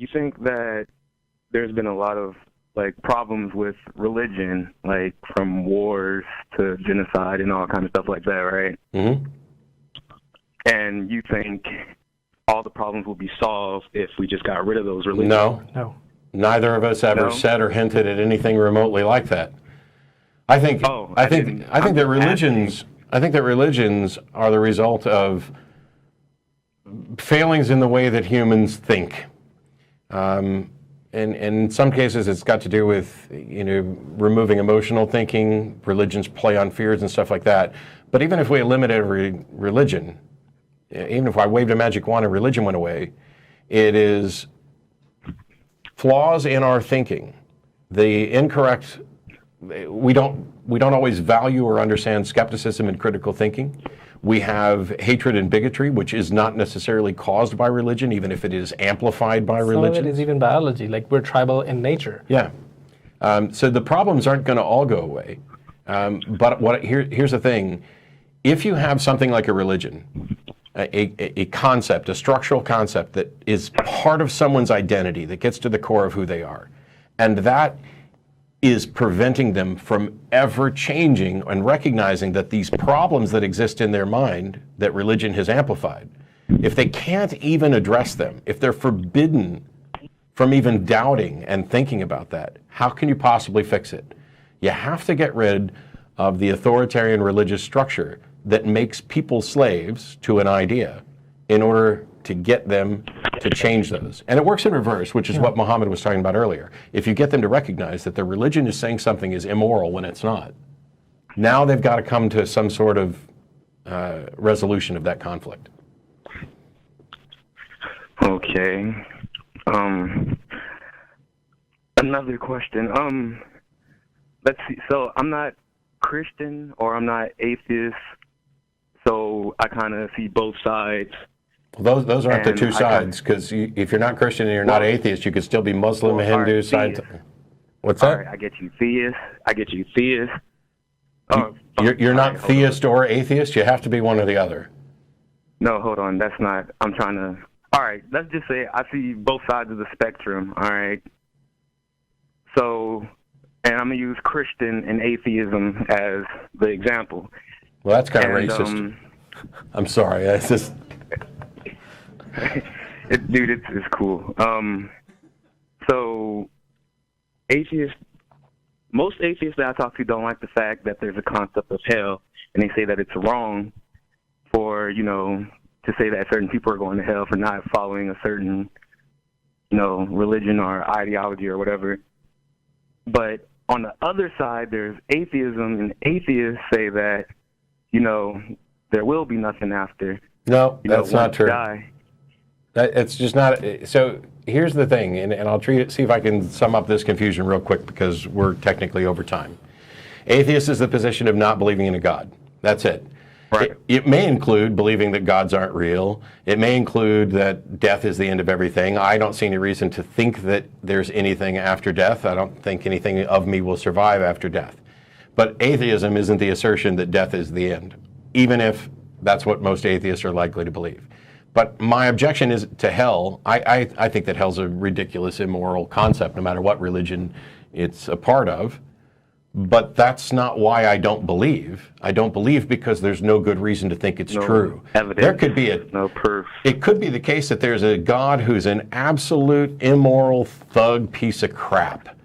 you think that there's been a lot of like problems with religion, like from wars to genocide and all kind of stuff like that, right? Mm-hmm. And you think all the problems will be solved if we just got rid of those religions? No. Neither of us ever said or hinted at anything remotely like that. I think that religions are the result of failings in the way that humans think. And in some cases, it's got to do with removing emotional thinking. Religions play on fears and stuff like that. But even if we eliminated religion, even if I waved a magic wand and religion went away, it is flaws in our thinking. The incorrect. We don't always value or understand skepticism and critical thinking. We have hatred and bigotry, which is not necessarily caused by religion, even if it is amplified by religion. Some of it is even biology, like we're tribal in nature. Yeah. So the problems aren't going to all go away. But here's the thing. If you have something like a religion, a concept, a structural concept that is part of someone's identity, that gets to the core of who they are, and that is preventing them from ever changing and recognizing that these problems that exist in their mind that religion has amplified, if they can't even address them, if they're forbidden from even doubting and thinking about that, how can you possibly fix it? You have to get rid of the authoritarian religious structure that makes people slaves to an idea in order to get them to change those. And it works in reverse, which is what Muhammad was talking about earlier. If you get them to recognize that their religion is saying something is immoral when it's not, now they've got to come to some sort of resolution of that conflict. Okay. Another question. Let's see. So I'm not Christian or I'm not atheist, so I kind of see both sides. Well, those aren't the two sides, because if you're not Christian and you're not atheist, you could still be Muslim, Hindu, right, side. What's that? All right, I get you theist. You're not theist or atheist? You have to be one or the other. No, hold on. That's not. I'm trying to. All right, let's just say I see both sides of the spectrum. All right. So, and I'm going to use Christian and atheism as the example. Well, that's kind of racist. I'm sorry. It's just... Dude, it's cool. So, most atheists that I talk to don't like the fact that there's a concept of hell, and they say that it's wrong for, to say that certain people are going to hell for not following a certain, religion or ideology or whatever. But on the other side, there's atheism, and atheists say that, there will be nothing after. No, that's not true. Die. It's just not. So here's the thing, and I'll see if I can sum up this confusion real quick because we're technically over time. Atheist is the position of not believing in a God. That's it. Right. It may include believing that gods aren't real. It may include that death is the end of everything. I don't see any reason to think that there's anything after death. I don't think anything of me will survive after death. But atheism isn't the assertion that death is the end, even if that's what most atheists are likely to believe. But my objection is to hell. I think that hell's a ridiculous, immoral concept, no matter what religion it's a part of. But that's not why I don't believe. I don't believe because there's no good reason to think it's true. Evidence, there could be no proof. It could be the case that there's a God who's an absolute immoral thug piece of crap,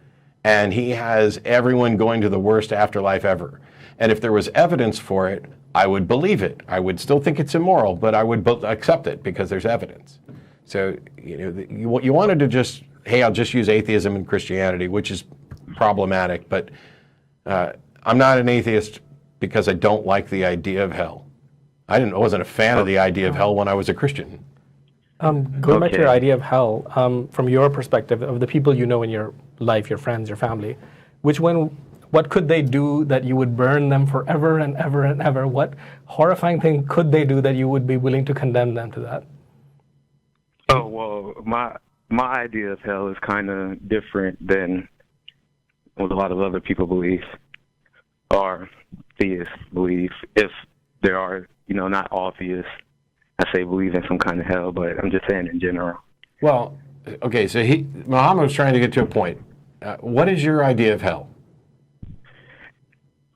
and he has everyone going to the worst afterlife ever. And if there was evidence for it, I would believe it. I would still think it's immoral, but I would accept it because there's evidence. So you wanted to just, hey, I'll just use atheism and Christianity, which is problematic, but I'm not an atheist because I don't like the idea of hell. I wasn't a fan of the idea of hell when I was a Christian. Going back to your idea of hell, from your perspective, of the people you know in your life, your friends, your family, what could they do that you would burn them forever and ever and ever? What horrifying thing could they do that you would be willing to condemn them to that? Oh, well, my idea of hell is kind of different than what a lot of other people believe, or theists believe. If there are, not all theists, I say believe in some kind of hell, but I'm just saying in general. Well, okay, so Muhammad was trying to get to a point. What is your idea of hell?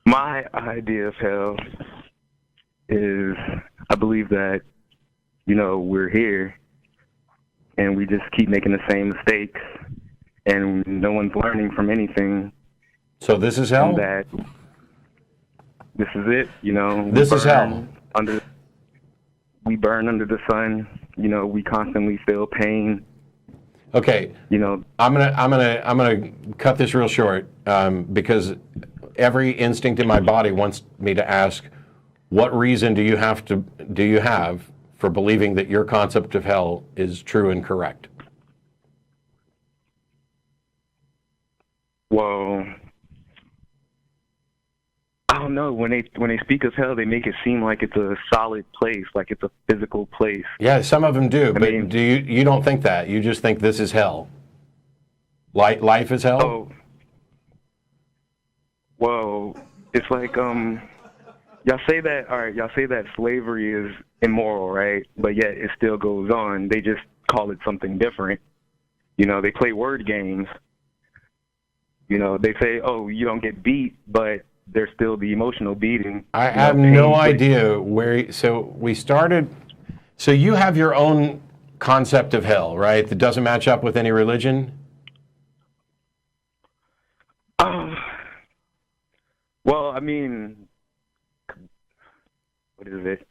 My idea of hell is, I believe that, you know, we're here and we just keep making the same mistakes and no one's learning from anything. So this is hell? And that this is it, you know. This is hell. We burn under the sun, you know, we constantly feel pain. Okay. You know, I'm gonna cut this real short because every instinct in my body wants me to ask, what reason do you have for believing that your concept of hell is true and correct? Well, I don't know. When they speak of hell, they make it seem like it's a solid place, like it's a physical place. Yeah, some of them do, but you don't think that. You just think this is hell. Life is hell? Oh, well, it's like y'all say that. All right, y'all say that slavery is immoral, right? But yet it still goes on. They just call it something different. You know, they play word games. You know, they say, oh, you don't get beat, but there's still the emotional beating. I have no idea where. So we started. So you have your own concept of hell, right? That doesn't match up with any religion. Well, I mean, what is it?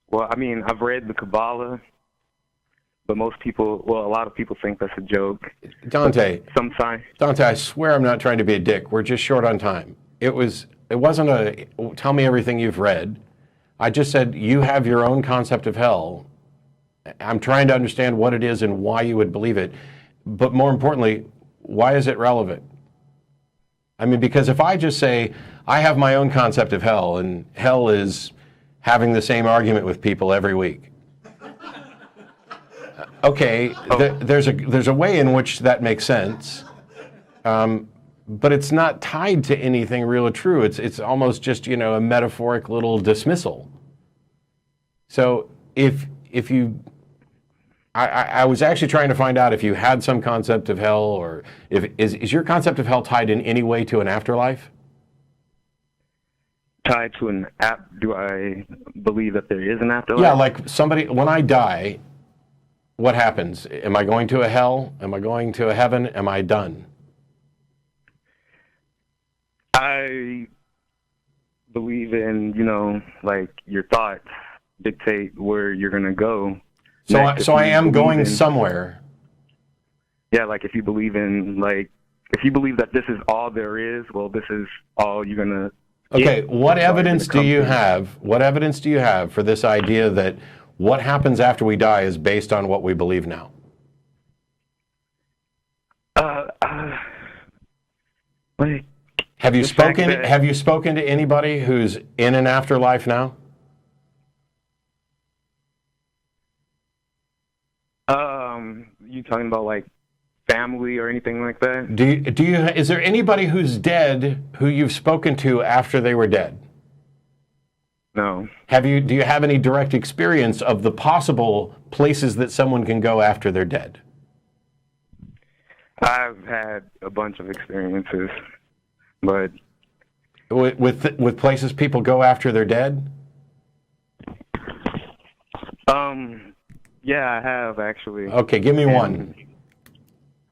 Well, I mean, I've read the Kabbalah, but most people, well, a lot of people think that's a joke. Dante. Sometimes. Dante, I swear I'm not trying to be a dick. We're just short on time. It wasn't a tell me everything you've read. I just said you have your own concept of hell. I'm trying to understand what it is and why you would believe it. But more importantly, why is it relevant? I mean, because if I just say, I have my own concept of hell, and hell is having the same argument with people every week. Okay, there's a way in which that makes sense. But it's not tied to anything real or true. It's almost just, you know, a metaphoric little dismissal. So if you, I was actually trying to find out if you had some concept of hell, or is your concept of hell tied in any way to an afterlife? Tied to an do I believe that there is an afterlife? Yeah, like when I die, what happens? Am I going to a hell? Am I going to a heaven? Am I done? I believe in, you know, like your thoughts dictate where you're going to go. So I am going somewhere. Yeah, like if you believe in, like, if you believe that this is all there is, well, this is all you're going to Okay, what evidence do you have? What evidence do you have for this idea that what happens after we die is based on what we believe now? Like, have you spoken to anybody who's in an afterlife now? You talking about like family or anything like that? Is there anybody who's dead who you've spoken to after they were dead? No. Do you have any direct experience of the possible places that someone can go after they're dead? I've had a bunch of experiences, but with places people go after they're dead? Yeah, I have actually. Okay, give me one.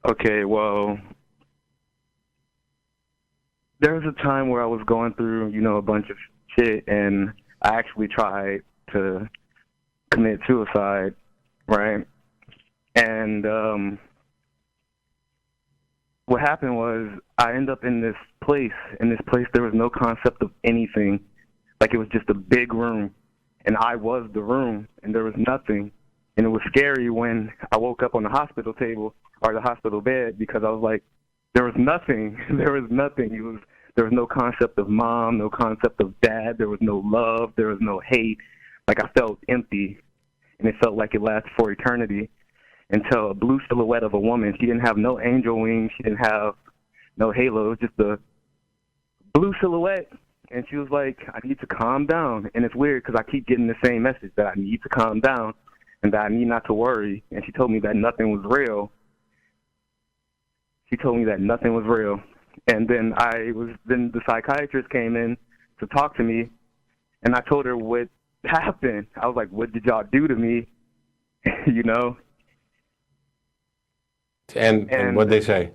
Okay, well, there was a time where I was going through, you know, a bunch of shit, and I actually tried to commit suicide, right? And what happened was I ended up in this place. In this place, there was no concept of anything. Like, it was just a big room, and I was the room, and there was nothing. And it was scary when I woke up on the hospital table or the hospital bed, because I was like, there was nothing. There was nothing. There was no concept of mom, no concept of dad. There was no love. There was no hate. Like, I felt empty, and it felt like it lasted for eternity, until a blue silhouette of a woman. She didn't have no angel wings. She didn't have no halo. It was just a blue silhouette. And she was like, I need to calm down. And it's weird because I keep getting the same message, that I need to calm down and that I need not to worry. And she told me that nothing was real. She told me that nothing was real. And then then the psychiatrist came in to talk to me, and I told her what happened. I was like, what did y'all do to me? You know? And what'd they say?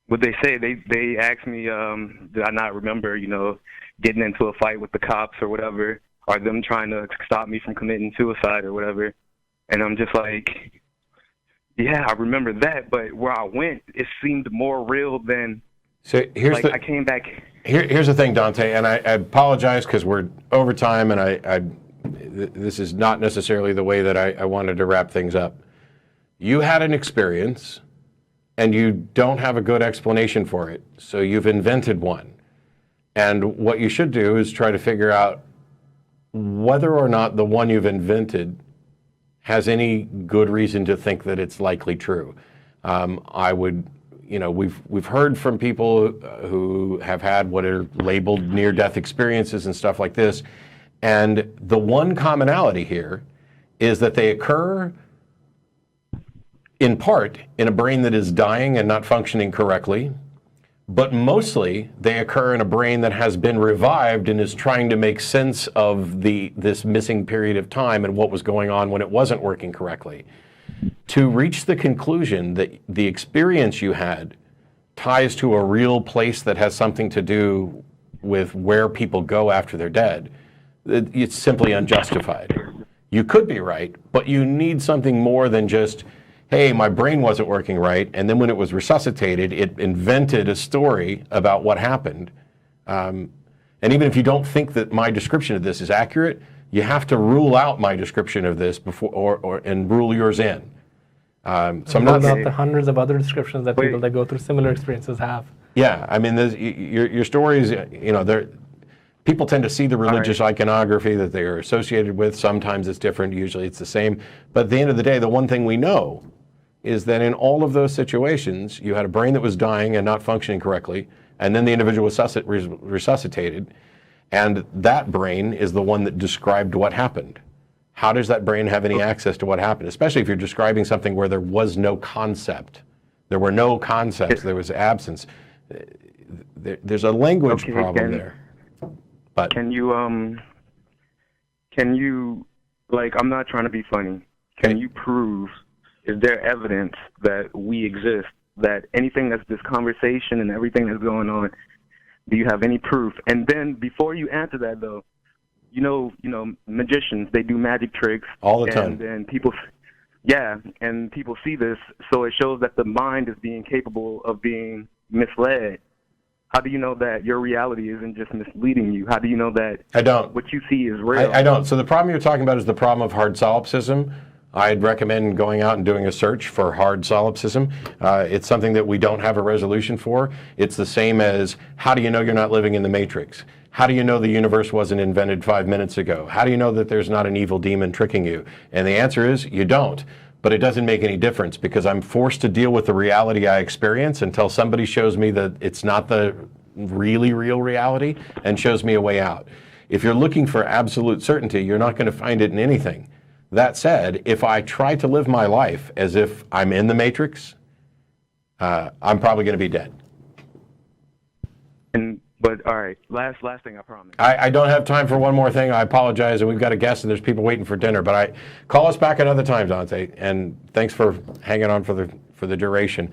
What they say, they asked me, did I not remember, you know, getting into a fight with the cops or whatever, or them trying to stop me from committing suicide or whatever. And I'm just like, yeah, I remember that, but where I went, it seemed more real than, so here's like, I came back. Here's the thing, Dante, and I apologize because we're over time, and this is not necessarily the way that I wanted to wrap things up. You had an experience, and you don't have a good explanation for it, so you've invented one. And what you should do is try to figure out whether or not the one you've invented has any good reason to think that it's likely true. I would, you know, we've heard from people who have had what are labeled near-death experiences and stuff like this, and the one commonality here is that they occur in part in a brain that is dying and not functioning correctly, but mostly they occur in a brain that has been revived and is trying to make sense of this missing period of time and what was going on when it wasn't working correctly. To reach the conclusion that the experience you had ties to a real place that has something to do with where people go after they're dead, it's simply unjustified. You could be right, but you need something more than just, hey, my brain wasn't working right, and then when it was resuscitated, it invented a story about what happened. And even if you don't think that my description of this is accurate, you have to rule out my description of this before, and rule yours in. So I'm not about the hundreds of other descriptions that people that go through similar experiences have. Yeah, I mean, your stories, you know, people tend to see the religious iconography that they are associated with. Sometimes it's different, usually it's the same. But at the end of the day, the one thing we know is that in all of those situations, you had a brain that was dying and not functioning correctly, and then the individual was resuscitated, and that brain is the one that described what happened. How does that brain have any access to what happened, especially if you're describing something where there was no concept? There were no concepts, there was absence. There's a language problem there. But can you, like, I'm not trying to be funny. Can you prove, is there evidence that we exist, that anything that's this conversation and everything that's going on, do you have any proof? And then before you answer that, though, you know, magicians, they do magic tricks all the time. And people, and people see this, so it shows that the mind is being capable of being misled. How do you know that your reality isn't just misleading you? How do you know that what you see is real? I don't. So the problem you're talking about is the problem of hard solipsism. I'd recommend going out and doing a search for hard solipsism. It's something that we don't have a resolution for. It's the same as, how do you know you're not living in the Matrix? How do you know the universe wasn't invented 5 minutes ago? How do you know that there's not an evil demon tricking you? And the answer is, you don't. But it doesn't make any difference, because I'm forced to deal with the reality I experience until somebody shows me that it's not the really real reality and shows me a way out. If you're looking for absolute certainty, you're not going to find it in anything. That said, if I try to live my life as if I'm in the Matrix, I'm probably going to be dead. But all right, last thing, I promise. I don't have time for one more thing. I apologize, and we've got a guest, and there's people waiting for dinner. But call us back another time, Dante, and thanks for hanging on for the duration.